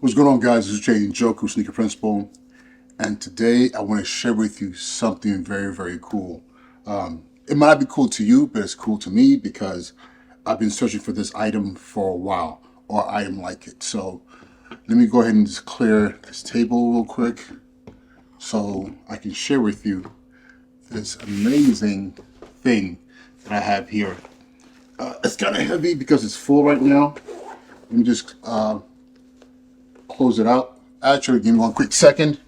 What's going on, guys? This is Jay Joku, Sneaker Principal, and today I want to share with you something very, very cool. It might not be cool to you, but it's cool to me because I've been searching for this item for a while, or item like it. So let me go ahead and just clear this table real quick so I can share with you this amazing thing that I have here. It's kind of heavy because it's full right now. Let me just close it out. Actually, give me one quick second.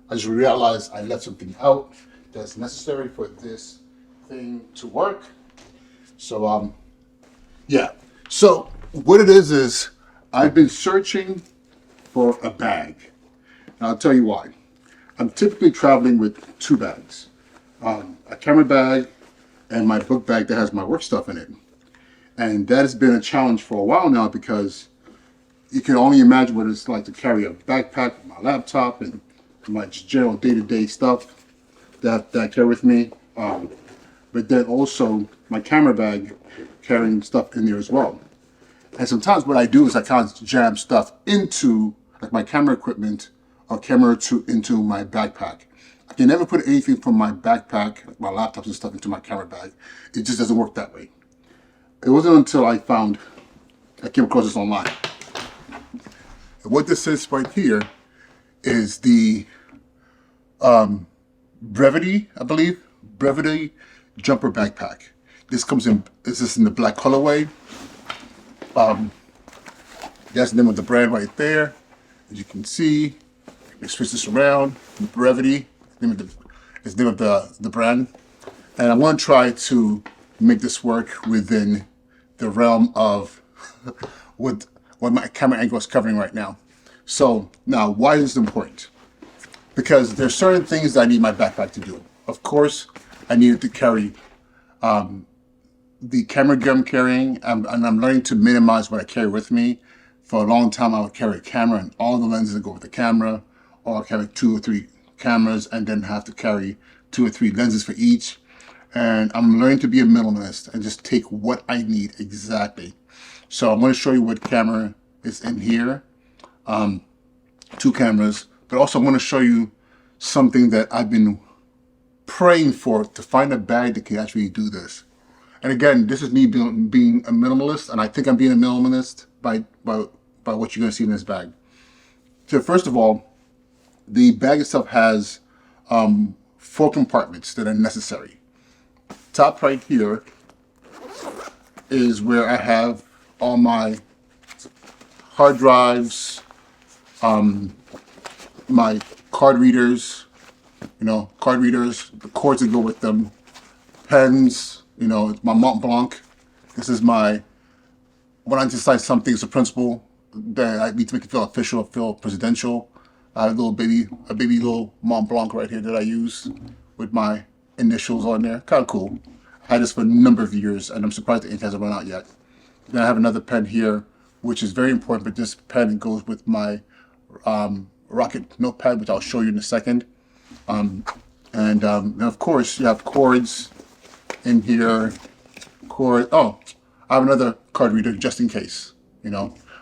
I just realized I left something out that's necessary for this thing to work. So, yeah. So what it is I've been searching for a bag. And I'll tell you why. I'm typically traveling with two bags. A camera bag and my book bag that has my work stuff in it. And that has been a challenge for a while now because you can only imagine what it's like to carry a backpack, my laptop, and my general day-to-day stuff that I carry with me. But then also my camera bag, carrying stuff in there as well. And sometimes what I do is I kind of jam stuff into like my camera equipment or into my backpack. I can never put anything from my backpack, like my laptops and stuff, into my camera bag. It just doesn't work that way. It wasn't until I came across this online. What this is right here is the Brevitē, I believe, Brevitē Jumper Backpack. This is in the black colorway. That's the name of the brand right there. As you can see, let me switch this around. Brevitē is the name of the brand. And I want to try to make this work within the realm of what my camera angle is covering right now. So now, why is this important? Because there's certain things that I need my backpack to do. Of course, I needed to carry the camera gear I'm carrying, and I'm learning to minimize what I carry with me. For a long time, I would carry a camera and all the lenses that go with the camera, or I'll carry 2 or 3 cameras and then have to carry 2 or 3 lenses for each. And I'm learning to be a minimalist and just take what I need exactly. So I'm going to show you what camera is in here. 2 cameras, but also I'm going to show you something that I've been praying for, to find a bag that can actually do this. And again, this is me being a minimalist, and I think I'm being a minimalist by what you're going to see in this bag. So first of all, the bag itself has 4 compartments that are necessary. Top right here is where I have all my hard drives, my card readers, the cords that go with them, pens, my Mont Blanc. This is when I decide something is a principle that I need to make it feel official, feel presidential. I have a baby little Mont Blanc right here that I use with my initials on there. Kind of cool. I had this for a number of years, and I'm surprised the ink hasn't run out yet. Then I have another pen here, which is very important, but this pen goes with my Rocket notepad, which I'll show you in a second. And of course, you have cords in here. Oh, I have another card reader just in case,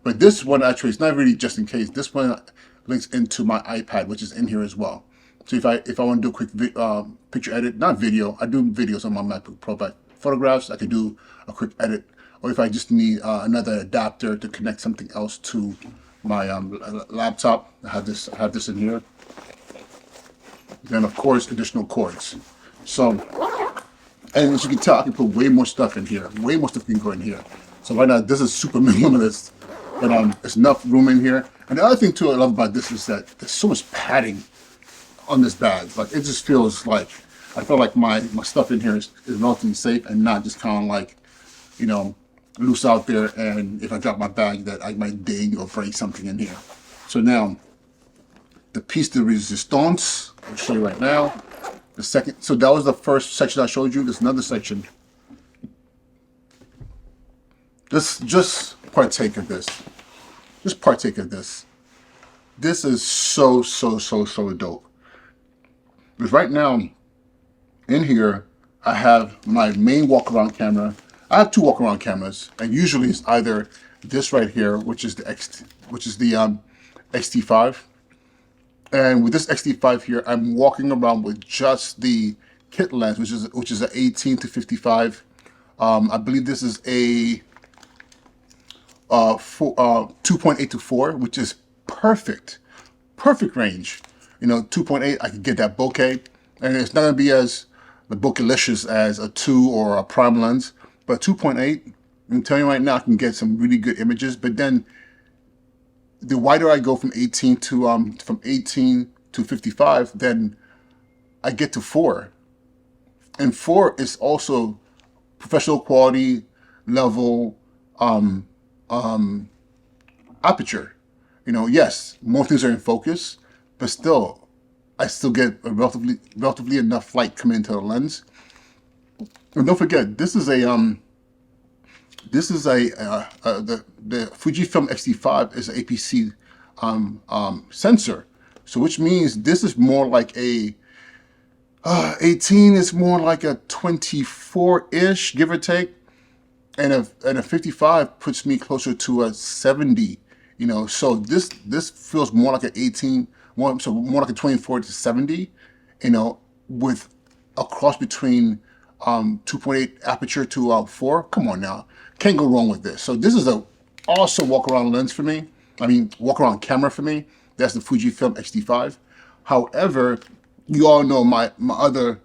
But this one actually is not really just in case. This one links into my iPad, which is in here as well. So if I want to do a quick picture edit, not video, I do videos on my MacBook Pro, but photographs, I can do a quick edit. Or if I just need another adapter to connect something else to my laptop, I have this in here. Then of course additional cords. So, and as you can tell, I can put way more stuff in here. Way more stuff can go in here. So right now this is super minimalist, but there's enough room in here. And the other thing too I love about this is that there's so much padding on this bag. Like it just feels like I feel like my stuff in here is relatively safe and not just kind of like loose out there, and if I drop my bag that I might ding or break something in here. So now, the piece de resistance, I'll show you right now. The second, so that was the first section I showed you. There's another section. Just partake of this. Just partake of this. This is so dope. Because right now, in here, I have my main walk-around camera. I have 2 walk-around cameras, and usually it's either this right here, which is the XT5. And with this XT5 here, I'm walking around with just the kit lens, which is an 18 to 55. I believe this is a 2.8 to 4, which is perfect range. 2.8, I can get that bokeh, and it's not gonna be as the bokehlicious as a 2 or a prime lens, but 2.8, I'm telling you right now, I can get some really good images. But then the wider I go from 18 to 55, then I get to 4, and 4 is also professional quality level aperture. Yes, more things are in focus, but still, I still get a relatively enough light coming into the lens. And don't forget, the Fujifilm X-T5 is an APC sensor, so which means this is more like a 18 is more like a 24-ish, give or take, and a 55 puts me closer to a 70. So this feels more like an 18, more like a 24 to 70. With a cross between 2.8 aperture to 4. Come on now, can't go wrong with this. So this is a awesome walk around lens for me. I mean, walk around camera for me. That's the Fujifilm X-T5. However, you all know my other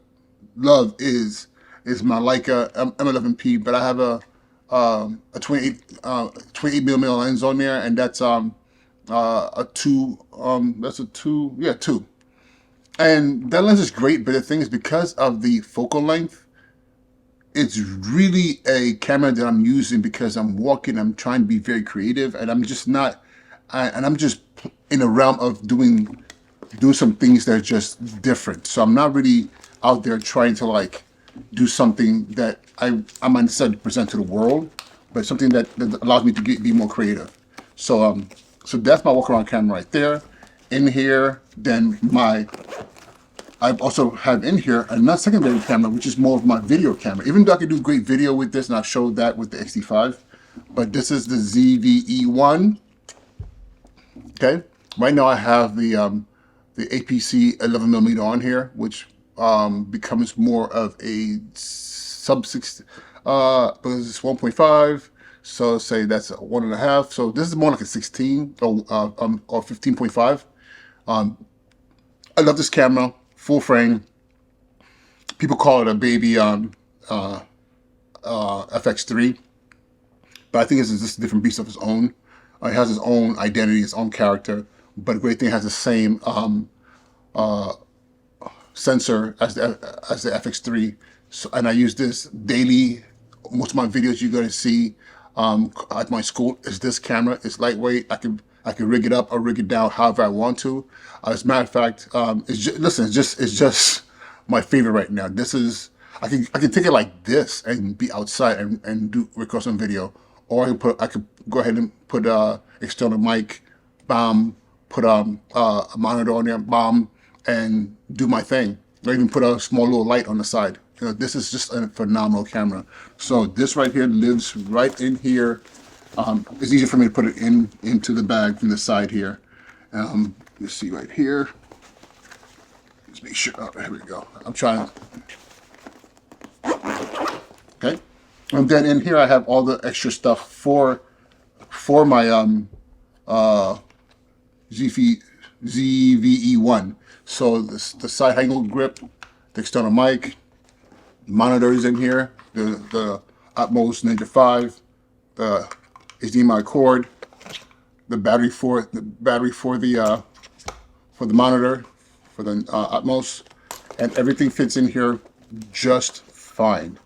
love is my Leica M11P, but I have a 28 millimeter lens on there, and that's a 2. That's a 2. Yeah, 2. And that lens is great, but the thing is, because of the focal length, it's really a camera that I'm using because I'm walking, I'm trying to be very creative, and I'm just not, and I'm just in the realm of doing some things that are just different. So I'm not really out there trying to like do something that I'm necessarily present to the world, but something that allows me to be more creative. So so that's my walk around camera right there. In here, then I also have in here another secondary camera, which is more of my video camera. Even though I can do great video with this, and I've showed that with the X-T5, but this is the ZVE1. Okay, right now I have the APC 11 millimeter on here, which becomes more of a sub 6, because it's 1.5. So say that's a 1.5. So this is more like a 16 or 15.5. I love this camera, full frame. People call it a baby FX3, but I think it's just a different beast of its own. It has its own identity, its own character. But the great thing, it has the same sensor as the FX3. So, and I use this daily. Most of my videos you're going to see at my school is this camera. It's lightweight. I can rig it up or rig it down however I want to. As a matter of fact, it's just my favorite right now. This is I can take it like this and be outside and record some video, or I could go ahead and put external mic, put a monitor on there, and do my thing. Or even put a small little light on the side. This is just a phenomenal camera. So this right here lives right in here. It's easier for me to put it into the bag from the side here. You see right here. Let's make sure. Oh, here we go. I'm trying. Okay, and then in here I have all the extra stuff for my ZVE1. So the side angle grip, the external mic, monitors in here, the Atmos Ninja 5, the HDMI cord, the battery for the monitor, for the Atmos, and everything fits in here just fine.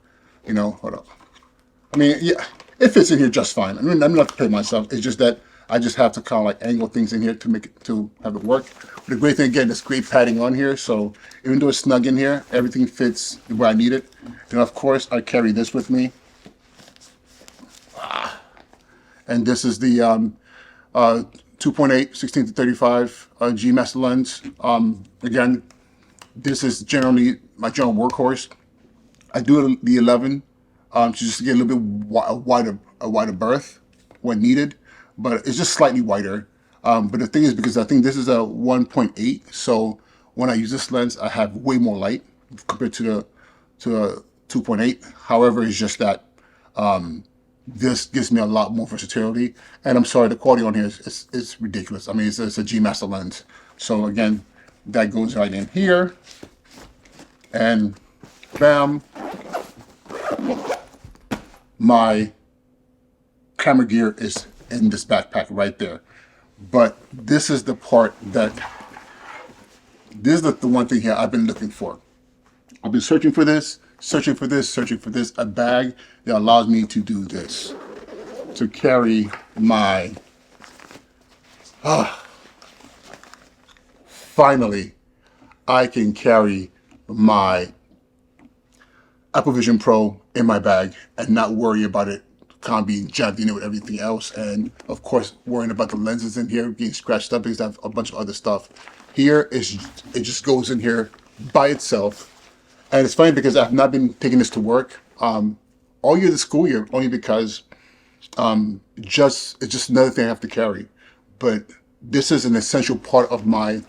Hold up. I mean, yeah, it fits in here just fine. I mean, I'm not to pay myself. It's just that I just have to kind of like angle things in here to have it work. But the great thing, again, there's great padding on here. So even though it's snug in here, everything fits where I need it. And of course, I carry this with me. And this is the 2.8 16 to 35 G Master lens. Again, this is generally my general workhorse. I do the 11 to just get a little bit wider berth when needed, but it's just slightly wider. But the thing is, because I think this is a 1.8, so when I use this lens, I have way more light compared to a 2.8. However, it's just that this gives me a lot more versatility. And I'm sorry, the quality on here is ridiculous. I mean, it's a G Master lens. So again, that goes right in here, and bam, my camera gear is in this backpack right there. But this is the part that, this is the one thing here I've been looking for. I've been searching for this, searching for this, searching for this, a bag that allows me to do this, to carry my, finally, I can carry my Apple Vision Pro in my bag and not worry about it kind of being jammed in with everything else. And of course, worrying about the lenses in here being scratched up because I have a bunch of other stuff. Here, it just goes in here by itself. And it's funny because I've not been taking this to work all year this school year, only because it's just another thing I have to carry. But this is an essential part of my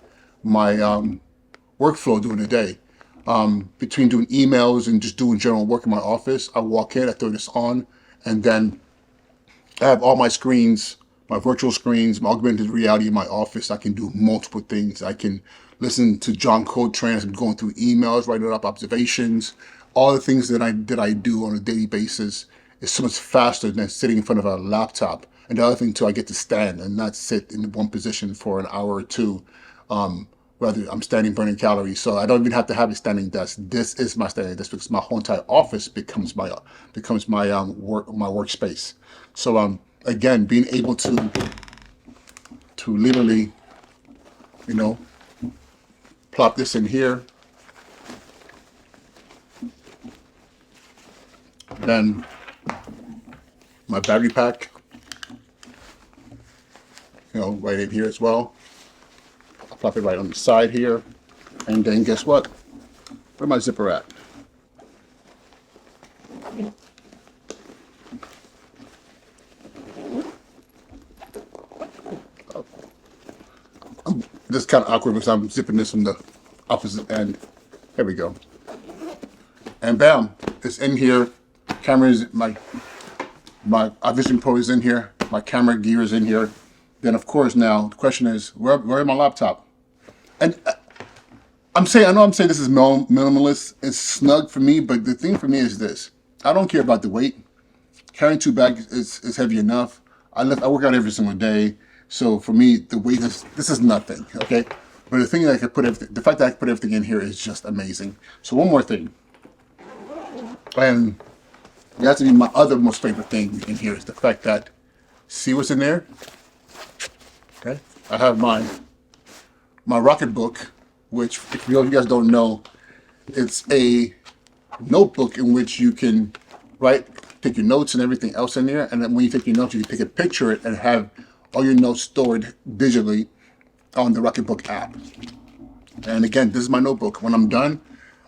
workflow during the day. Between doing emails and just doing general work in my office, I walk in, I throw this on, and then I have all my screens, my virtual screens, my augmented reality in my office. I can do multiple things. I can listen to John Coltrane as I'm going through emails, writing up observations, all the things that I do on a daily basis is so much faster than sitting in front of a laptop. And the other thing too, I get to stand and not sit in one position for an hour or two. Rather, I'm standing burning calories, so I don't even have to have a standing desk. This is my standing desk because my whole entire office becomes my workspace. So again, being able to literally, you know, plop this in here, then my battery pack, you know, right in here as well. Plop it right on the side here, and then guess what? Where's my zipper at? This is kind of awkward because I'm zipping this from the opposite end. There we go. And bam, it's in here. Cameras, my Vision Pro is in here. My camera gear is in here. Then of course now the question is, where is my laptop? And I know I'm saying this is minimalist. It's snug for me, but the thing for me is this: I don't care about the weight. Carrying two bags is heavy enough. I work out every single day, so for me the weight this is nothing. Okay, but the thing that the fact that I can put everything in here is just amazing. So one more thing, and it has to be my other most favorite thing in here is the fact that, see what's in there? Okay, I have my Rocket book, which if you guys don't know, it's a notebook in which you can take your notes and everything else in there. And then when you take your notes, you can take a picture of it and have all your notes stored digitally on the Rocket Book app. And again, this is my notebook. When I'm done,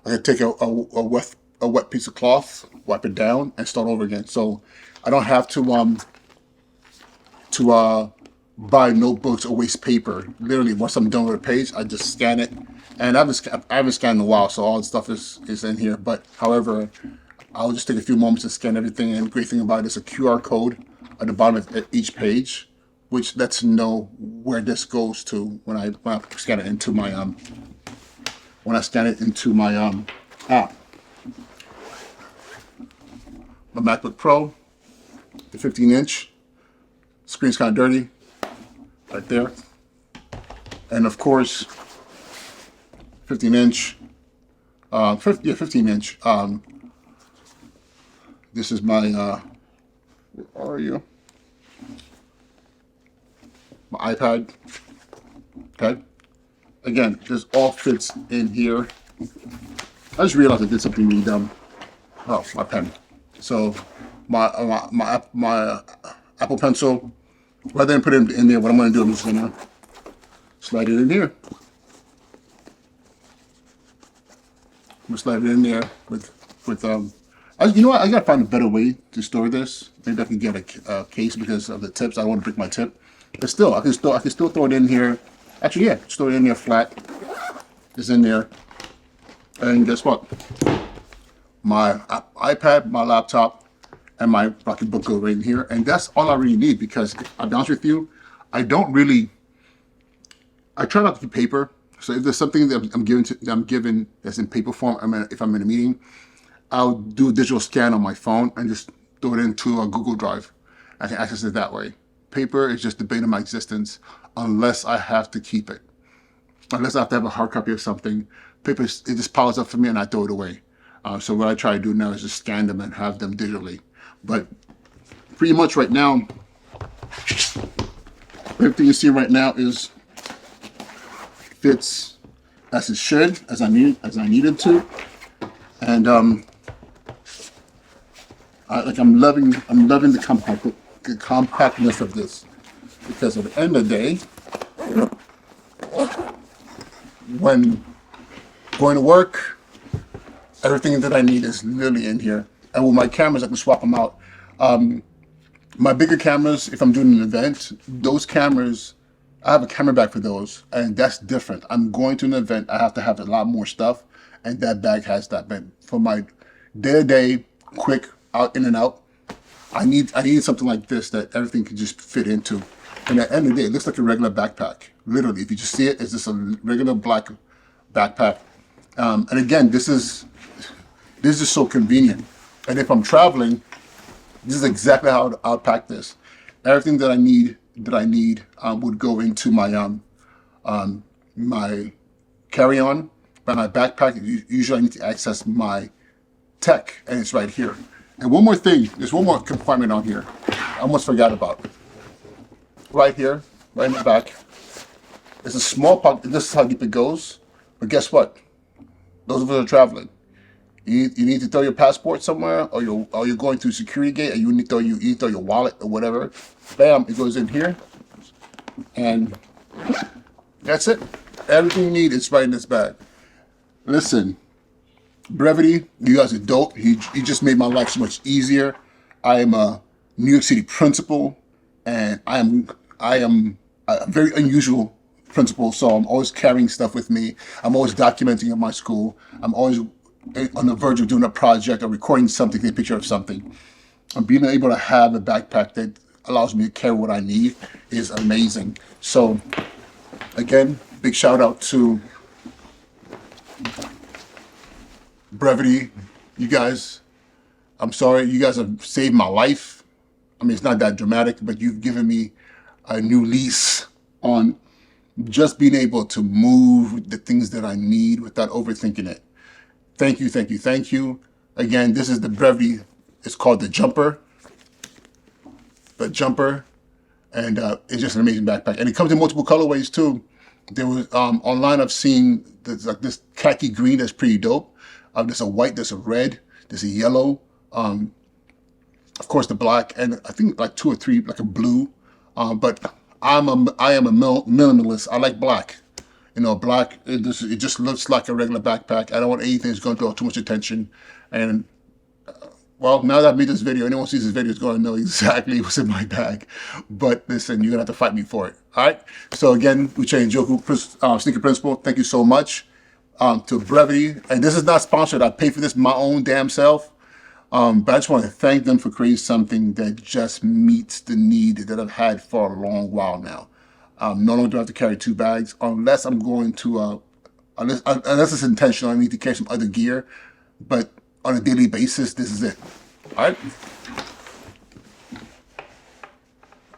I can take a wet piece of cloth, wipe it down, and start over again. So I don't have to buy notebooks or waste paper. Literally, once I'm done with a page, I just scan it. And I haven't scanned in a while, so all the stuff is in here. But however, I'll just take a few moments to scan everything. And the great thing about it is a QR code at the bottom of each page, which lets you know where this goes to when I scan it into my app. My MacBook Pro, the 15-inch. Screen's kind of dirty, right there. And of course, 15-inch. 15-inch. This is my. Where are you? My iPad. Okay. Again, this all fits in here. I just realized I did something really dumb. Oh, my pen. So my Apple Pencil. Rather than put it in there, what I'm going to do, I'm just going to slide it in here. I'm going to slide it in there with you know what? I got to find a better way to store this. Maybe I can get a case because of the tips. I don't want to break my tip. But still, I can still throw it in here. Actually, yeah, just throw it in there flat. It's in there. And guess what? My iPad, my laptop, and my pocketbook go right in here. And that's all I really need because, I'll be honest with you, I try not to keep paper. So if there's something that I'm given that's in paper form, if I'm in a meeting, I'll do a digital scan on my phone and just throw it into a Google Drive. I can access it that way. Paper is just the bane of my existence unless I have to keep it. Unless I have to have a hard copy of something, paper, it just piles up for me and I throw it away. So what I try to do now is just scan them and have them digitally. But pretty much right now, everything you see right now fits as it should, as I needed to, and I'm loving the compactness of this, because at the end of the day, when going to work, everything that I need is literally in here. And with my cameras, I can swap them out. My bigger cameras, if I'm doing an event, those cameras, I have a camera bag for those, and that's different. I'm going to an event, I have to have a lot more stuff, and that bag has that. But for my day-to-day, quick out in and out, I need something like this that everything can just fit into. And at the end of the day, it looks like a regular backpack. Literally, if you just see it, it's just a regular black backpack. And again, this is so convenient. And if I'm traveling, this is exactly how I'll pack this. Everything that I need would go into my carry-on. But my backpack, usually I need to access my tech, and it's right here. And one more thing, there's one more compartment on here I almost forgot about. Right here, right in the back, it's a small pocket. This is how deep it goes. But guess what? Those of us that are traveling, you need to throw your passport somewhere, or you're going through security gate, and you need to throw your wallet or whatever. Bam! It goes in here, and that's it. Everything you need is right in this bag. Listen, Brevitē, you guys are dope. He just made my life so much easier. I am a New York City principal, and I am a very unusual principal, so I'm always carrying stuff with me. I'm always documenting at my school. I'm always on the verge of doing a project or recording something, taking a picture of something. And being able to have a backpack that allows me to carry what I need is amazing. So again, big shout out to Brevitē. You guys, I'm sorry, you guys have saved my life. I mean, it's not that dramatic, but you've given me a new lease on just being able to move the things that I need without overthinking it. Thank you, thank you, thank you. Again, this is the Brevitē. It's called the Jumper. The Jumper. And it's just an amazing backpack. And it comes in multiple colorways too. There was, online I've seen like this khaki green that's pretty dope. There's a white, there's a red, there's a yellow. Of course the black, and I think like 2 or 3, like a blue. But I am a minimalist. I like black. You know, black, it just looks like a regular backpack. I don't want anything that's going to draw too much attention. And, well, now that I've made this video, anyone who sees this video is going to know exactly what's in my bag. But listen, you're going to have to fight me for it. All right? So again, Uche Njoku, Sneaker Principal, thank you so much. To Brevitē. And this is not sponsored. I pay for this my own damn self. But I just want to thank them for creating something that just meets the need that I've had for a long while now. No longer do I have to carry 2 bags unless I'm going to, unless it's intentional, I need to carry some other gear. But on a daily basis, this is it. All right?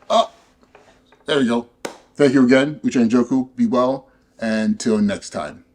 Oh, there we go. Thank you again, Uche Njoku. Be well, and till next time.